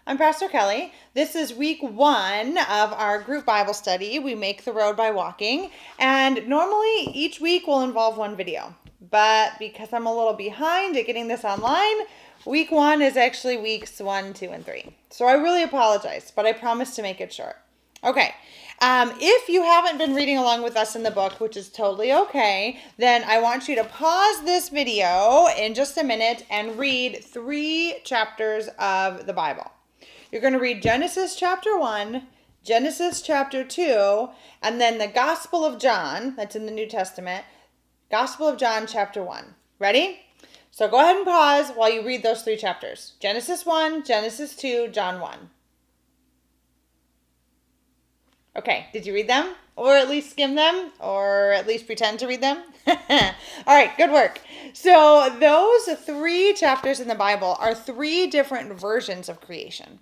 I'm Pastor Kelly. This is week 1 of our group Bible study. We make the road by walking, and normally each week will involve one video. But because I'm a little behind at getting this online, week 1 is actually weeks 1, 2, and 3. So I really apologize, but I promise to make it short. Okay. If you haven't been reading along with us in the book, which is totally okay, then I want you to pause this video in just a minute and read 3 chapters of the Bible. You're going to read Genesis chapter 1, Genesis chapter 2, and then the Gospel of John, that's in the New Testament, Gospel of John chapter 1. Ready? So go ahead and pause while you read those 3 chapters. Genesis 1, Genesis 2, John 1. Okay, did you read them? Or at least skim them? Or at least pretend to read them? All right, good work. So those 3 chapters in the Bible are 3 different versions of creation.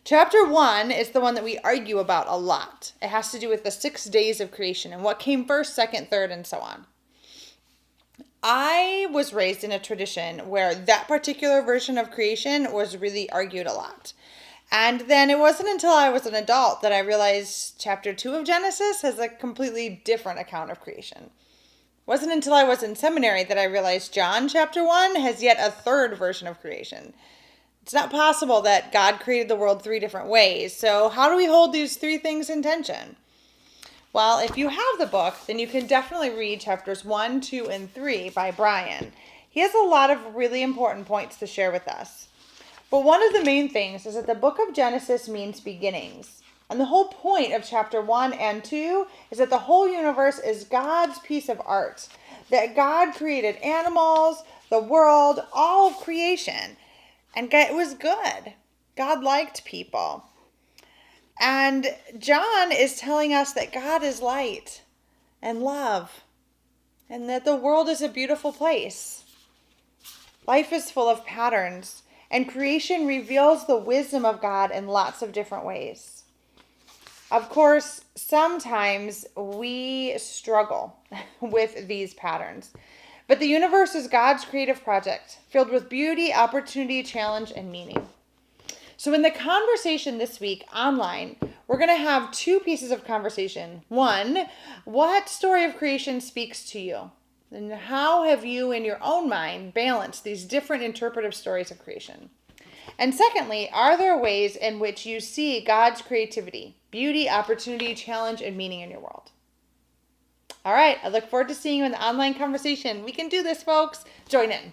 Chapter 1 is the one that we argue about a lot. It has to do with the 6 days of creation and what came first, second, third, and so on. I was raised in a tradition where that particular version of creation was really argued a lot. And then it wasn't until I was an adult that I realized chapter 2 of Genesis has a completely different account of creation. It wasn't until I was in seminary that I realized John chapter 1 has yet a 3rd version of creation. It's not possible that God created the world 3 different ways. So how do we hold these 3 things in tension? Well, if you have the book, then you can definitely read chapters 1, 2, and 3 by Brian. He has a lot of really important points to share with us. But one of the main things is that the book of Genesis means beginnings. And the whole point of chapter 1 and 2 is that the whole universe is God's piece of art. That God created animals, the world, all of creation. And it was good. God liked people. And John is telling us that God is light and love. And that the world is a beautiful place. Life is full of patterns. And creation reveals the wisdom of God in lots of different ways. Of course, sometimes we struggle with these patterns. But the universe is God's creative project, filled with beauty, opportunity, challenge, and meaning. So in the conversation this week online, we're going to have 2 pieces of conversation. 1, what story of creation speaks to you? And how have you, in your own mind, balanced these different interpretive stories of creation? And secondly, are there ways in which you see God's creativity, beauty, opportunity, challenge, and meaning in your world? All right, I look forward to seeing you in the online conversation. We can do this, folks. Join in.